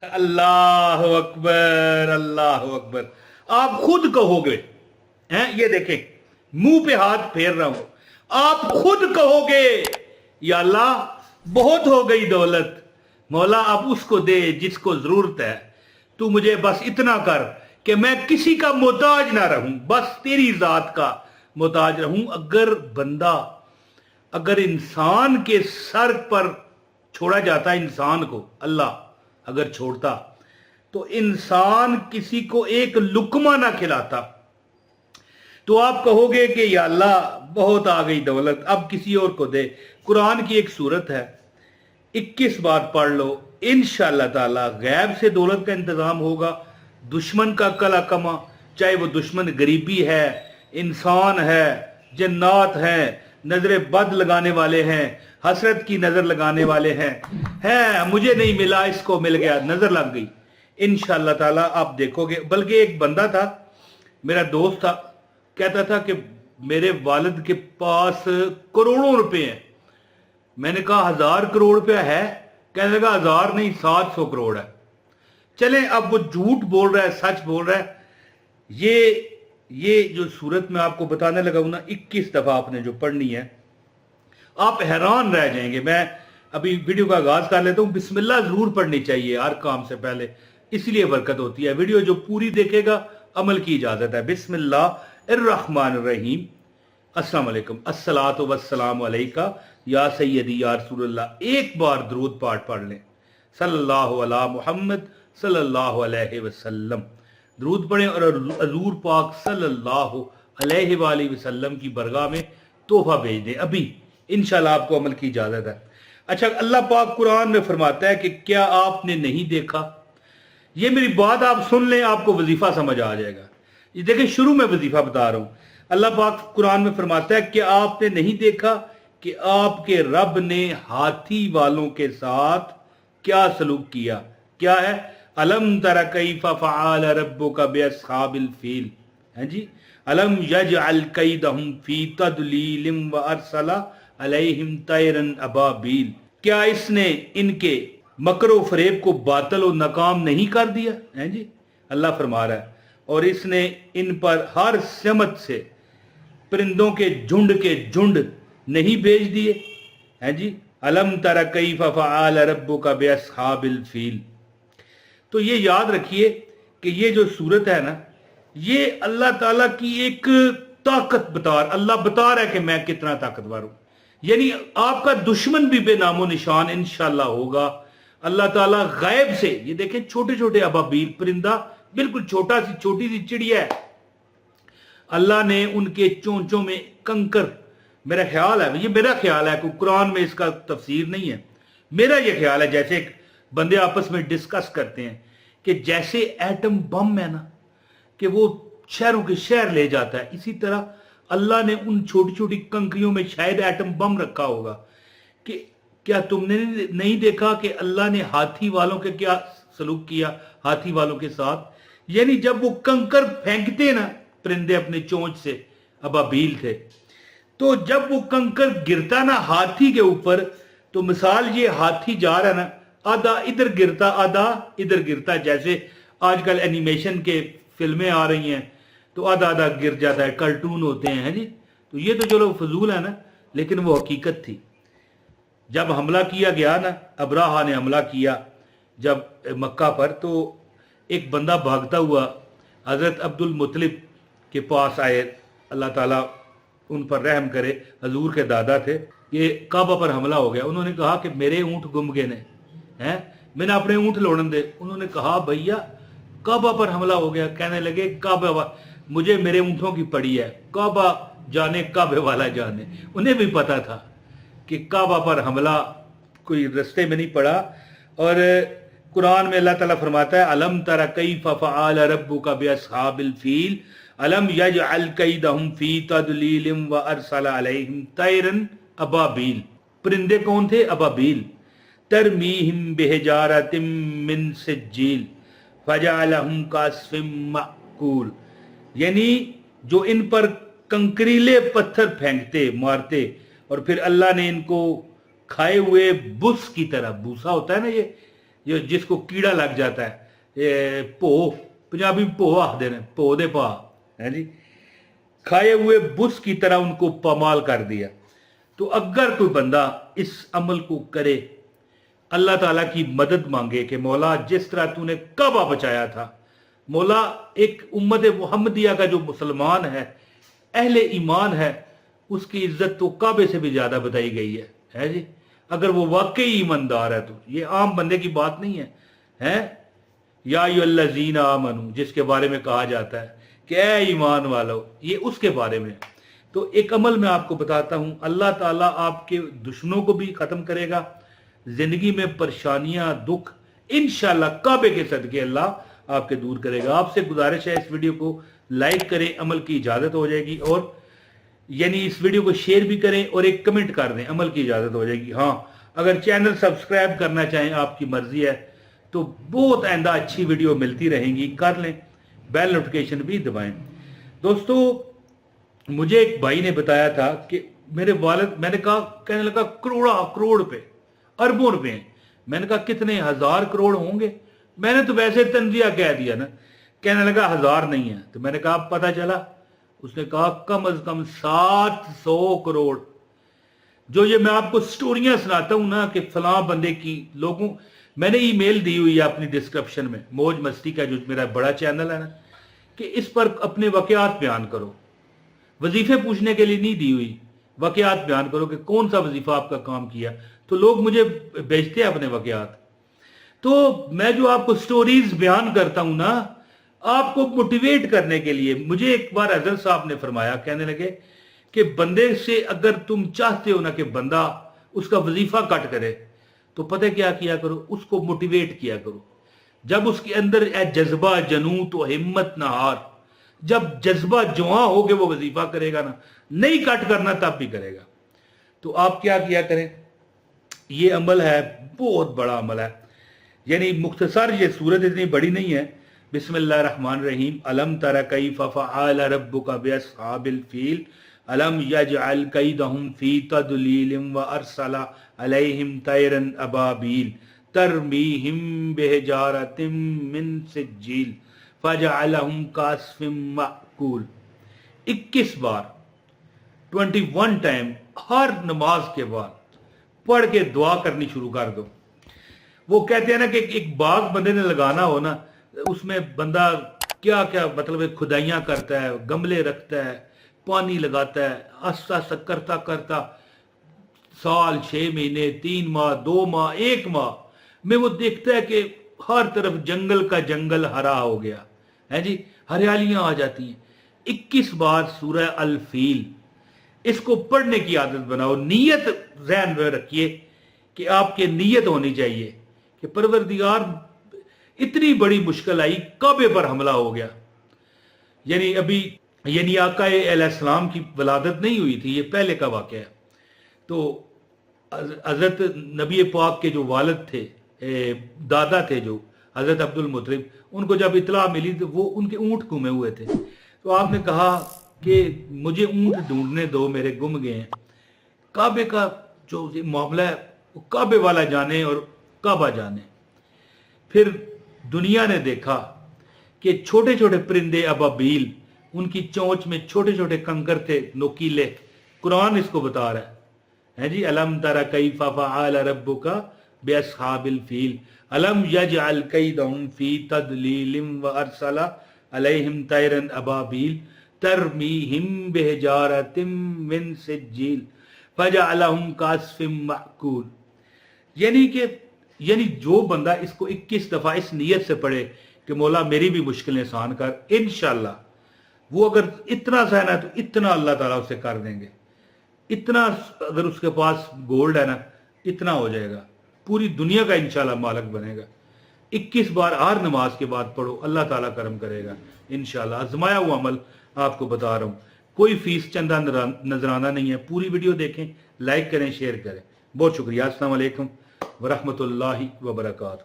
अल्लाह अकबर, अल्लाह अकबर। आप खुद कहोगे, हैं, ये देखें, मुंह पे हाथ फेर रहा हूं, आप खुद कहोगे या अल्लाह बहुत हो गई दौलत, मौला अब उसको दे जिसको जरूरत है। तू मुझे बस इतना कर कि मैं किसी का मोहताज ना रहूं, बस तेरी जात का मोहताज रहूं। अगर इंसान के सर पर छोड़ा जाता, इंसान को अल्लाह अगर छोड़ता, तो इंसान किसी को एक लुकमा ना खिलाता, तो आप कहोगे कि या अल्लाह बहुत आ गई दौलत, अब किसी और को दे। कुरान की एक सूरत है, 21 बार पढ़ लो, इंशाअल्लाह ताला गैब से दौलत का इंतजाम होगा। दुश्मन का कला कमा, चाहे वो दुश्मन गरीबी है, इंसान है, जन्नात है, नजर बद लगाने वाले हैं, हसरत की नजर लगाने वाले हैं मुझे नहीं मिला इसको मिल गया, नजर लग गई। इंशाअल्लाह ताला आप देखोगे। बल्कि एक बंदा था, मेरा दोस्त था, कहता था कि मेरे वालिद के पास करोड़ों रुपए हैं। मैंने कहा 1000 करोड़ रुपया है? कहने लगा 1000 नहीं 700 करोड़ है। चलें, अब वो झूठ बोल रहा है सच बोल रहा है। ये जो सूरत मैं आपको बताने लगा हूं ना, 21 दफा आपने जो पढ़नी है, आप हैरान रह जाएंगे। मैं अभी वीडियो का आगाज कर लेता हूं। बिस्मिल्लाह जरूर पढ़नी चाहिए हर काम से पहले, इसलिए बरकत होती है। वीडियो जो पूरी देखेगा अमल की इजाजत है। बिस्मिल्लाहिर्रहमानिर्रहीम। अस्सलाम वालेकुम, अस्सलातु वस्सलामु अलैका या सय्यदी या रसूलल्लाह। एक बार दरूद पाठ पढ़ लें, सल्लल्लाहु अला मुहम्मद सल्लल्लाहु अलैहि वसल्लम। दरूद पढ़ें और हजूर पाक सल्लल्लाहु अलैहि वसल्लम की बरगाह में तोहफा भेज दें। अभी इंशाल्लाह आपको अमल की इजाजत है। अच्छा, अल्लाह पाक कुरान में फरमाता है कि क्या आपने नहीं देखा। ये मेरी बात आप सुन लें, आपको वजीफा समझ आ जाएगा। ये देखें, शुरू में वजीफा बता रहा हूं। अल्लाह पाक कुरान में फरमाता है कि आपने नहीं देखा कि आपके रब ने हाथी वालों के साथ क्या सलूक किया। क्या है? अलम तरा कैफा फअल रब्बुका बिअस्हाबिल फील, है जी। अलम यजअल कैदहुम फी तदलीलिम व अरसला अलैहिम तैरन अबाबील। क्या इसने इनके मकरो फरेब को बातल और नाकाम नहीं कर दिया, है जी। अल्लाह फरमा रहा है, और इसने इन पर हर समत से परिंदों के झुंड नहीं भेज दिए, है जी। अलम तरा कैफा फअल रब्बुका बिअस्हाबिल फील। तो ये याद रखिए कि ये जो सूरत है ना, ये अल्लाह ताला की एक ताकत अल्लाह बता रहा है कि मैं कितना ताकतवर हूं। यानी आपका दुश्मन भी बेनामो निशान इंशाअल्लाह होगा। अल्लाह ताला गायब से, ये देखें, छोटे छोटे अबाबील, परिंदा बिल्कुल छोटी सी चिड़िया है, अल्लाह ने उनके चोंचों में कंकर, मेरा ख्याल है, ये मेरा ख्याल है, कुरान में इसका तफसीर नहीं है, मेरा ये ख्याल है, जैसे बंदे आपस में डिस्कस करते हैं कि जैसे एटम बम है ना, कि वो शहरों के शहर ले जाता है, इसी तरह अल्लाह ने उन छोटी छोटी कंकरियों में शायद एटम बम रखा होगा। कि क्या तुमने नहीं देखा कि अल्लाह ने हाथी वालों के क्या सलूक किया, हाथी वालों के साथ। यानी जब वो कंकर फेंकते ना परिंदे अपने चोंच से, अबाबील थे, तो जब वो कंकर गिरता ना हाथी के ऊपर, तो मिसाल ये हाथी जा रहा है ना, आधा इधर गिरता आधा इधर गिरता, जैसे आजकल एनिमेशन के फिल्में आ रही हैं तो आधा आधा गिर जाता है, कार्टून होते हैं जी। तो ये तो चलो फजूल है ना, लेकिन वो हकीकत थी। जब हमला किया गया ना, अबराहा ने हमला किया जब मक्का पर, तो एक बंदा भागता हुआ हजरत अब्दुल मुत्तलिब के पास आए, अल्लाह ताला उन पर रहम करे, हजूर के दादा थे। ये काबा पर हमला हो गया, उन्होंने कहा कि मेरे ऊंट गुम गए ने, हैं, मैंने अपने ऊंट लौटन दे। उन्होंने कहा भैया काबा पर हमला हो गया। कहने लगे काबा, मुझे मेरे ऊंटों की पड़ी है, काबा जाने काबे वाला जाने। उन्हें भी पता था कि काबा पर हमला कोई रास्ते में नहीं पड़ा। और कुरान में अल्लाह ताला फरमाता है, अलम तरा कैफा फअल रब्बुका बिअस्हाबिल फील अलम यजअल कैदहुम फी तदलीलिम व अरसला अलैहिम तैरन अबाबील। परिंदे कौन थे? अबाबील। तरमीहिम बिहिजारतिम मिन सिज्जील फजअलहुम कास्फिम माकूल। यानी जो इन पर कंकरीले पत्थर फेंकते मारते, और फिर अल्लाह ने इनको खाए हुए बुस की तरह, भूसा होता है ना, ये जिसको कीड़ा लग जाता है, ये भो, पंजाबी भो आखते हैं, भो दे भा है जी, खाए हुए बुस की तरह उनको पामाल कर दिया। तो अगर कोई बंदा इस अमल को करे, अल्लाह ताला की मदद मांगे कि मौला जिस तरह तूने काबा बचाया था, मौला एक उम्मत मुहम्मदिया का जो मुसलमान है, अहले ईमान है, उसकी इज्जत तो काबे से भी ज्यादा बताई गई है जी। अगर वो वाकई ईमानदार है तो ये आम बंदे की बात नहीं है या अय्युहल्लज़ीना आमनू जिसके बारे में कहा जाता है कि ऐ ईमान वालों, ये उसके बारे में। तो एक अमल मैं आपको बताता हूं, अल्लाह ताला आपके दुश्मनों को भी खत्म करेगा, जिंदगी में परेशानियां दुख इंशाल्लाह काबे के सदके अल्लाह आपके दूर करेगा। आपसे गुजारिश है इस वीडियो को लाइक करें, अमल की इजाजत हो जाएगी, और यानी इस वीडियो को शेयर भी करें और एक कमेंट कर दें, अमल की इजाजत हो जाएगी। हाँ, अगर चैनल सब्सक्राइब करना चाहें आपकी मर्जी है, तो बहुत आइंदा अच्छी वीडियो मिलती रहेंगी, कर लें, बेल नोटिफिकेशन भी दबाएं। दोस्तों, मुझे एक भाई ने बताया था कि मेरे वालिद, मैंने कहा, कहने लगा करोड़ रुपए, अरबों रुपए हैं। मैंने कहा कितने, 1000 करोड़ होंगे? मैंने तो वैसे तंजिया कह दिया ना। कहने लगा 1000 नहीं है। तो मैंने कहा पता चला? उसने कहा कम से कम 700 करोड़। जो ये मैं आपको स्टोरियां सुनाता हूं ना कि फलां बंदे की, लोगों, मैंने ईमेल दी हुई है अपनी डिस्क्रिप्शन में, मौज मस्ती का जो मेरा बड़ा चैनल है ना, कि इस पर अपने वाकयात बयान करो। वजीफे पूछने के लिए नहीं दी हुई, वाकयात बयान करो कि कौन सा वजीफा आपका काम किया। तो लोग मुझे भेजते हैं अपने वाकयात। तो मैं जो आपको स्टोरीज बयान करता हूं ना, आपको मोटिवेट करने के लिए। मुझे एक बार हजरत साहब ने फरमाया, कहने लगे कि बंदे से अगर तुम चाहते हो ना कि बंदा उसका वजीफा कट करे, तो पता क्या किया करो, उसको मोटिवेट किया करो। जब उसके अंदर जज्बा जनू तो हिम्मत ना हार, जब जज्बा जुआ हो के वो वजीफा करेगा ना, नहीं कट करना तब भी करेगा। तो आप क्या किया करें, ये अमल है, बहुत बड़ा अमल है। यानी मुख्तसर ये सूरत इतनी बड़ी नहीं है। बिस्मिल्लाहिर्रहमानिर्रहीम। अलम तरा कैफ़ फ़अल रब्बुका बिअस्हाबिल फ़ील अलम यजअल कैदहुम फ़ी तदलीलिम व अरसला अलैहिम तैरन अबाबील तरमीहिम बिहिजारतिम मिन सिज्जील फजअलहुम कास्फिम मअकूल। 21 बार, 21 टाइम, हर नमाज के बाद पढ़ के दुआ करनी शुरू कर दो। वो कहते हैं ना कि एक बाग बंदे ने लगाना हो ना, उसमें बंदा क्या क्या मतलब खुदाइयां करता है, गमले रखता है, पानी लगाता है, आस्ता आस्ता करता करता साल, 6 महीने, 3 माह, 2 माह, 1 माह में वो देखता है कि हर तरफ जंगल का जंगल हरा हो गया है जी, हरियालियां आ जाती हैं। 21 बार सूरह अल फील, इसको पढ़ने की आदत बनाओ। नीयत ज़हन में रखिए कि आपके नीयत होनी चाहिए कि परवरदिगार, इतनी बड़ी मुश्किल आई, काबे पर हमला हो गया। यानी अभी आका अलैहिस्सलाम की वलादत नहीं हुई थी, ये पहले का वाक़या है। तो हजरत नबी पाक के जो वालिद थे, दादा थे जो हजरत अब्दुल मुत्तलिब, उनको जब इतला मिली तो वो उनके ऊँट गुमे हुए थे। तो आपने कहा कि मुझे ऊँट ढूंढने दो, मेरे गुम गए हैं। काबे का जो मामला है वो काबे वाला जाने और काबा जाने। फिर दुनिया ने देखा कि छोटे छोटे परिंदे अबाबील, उनकी चोंच में छोटे छोटे कंकर थे नोकीले। कुरान इसको बता रहा है जी। अलम तरा कैफ़ फ़अल रब्बुका बिअस्हाबिल फ़ील अलम यजअल कैदहुम फ़ी तदलीलिम व अरसला अलैहिम तैरन अबाबील तरमीहिम बिहिजारतिम मिन सिज्जील फजअलहुम कास्फिम मअकूल। यानी जो बंदा इसको 21 दफा इस नीयत से पढ़े कि मौला मेरी भी मुश्किलें आसान कर, इंशाल्लाह वो अगर इतना सहना है तो इतना अल्लाह ताला उसे कर देंगे। इतना अगर उसके पास गोल्ड है ना, इतना हो जाएगा, पूरी दुनिया का इंशाल्लाह मालिक बनेगा। 21 बार हर नमाज के बाद पढ़ो, अल्लाह ताला करम करेगा इंशाल्लाह। आजमाया हुआ अमल आपको बता रहा हूँ, कोई फीस चंदा नजराना नहीं है। पूरी वीडियो देखें, लाइक करें, शेयर करें। बहुत शुक्रिया। अस्सलाम वालेकुम व रहमतुल्लाहि व बरकातहू।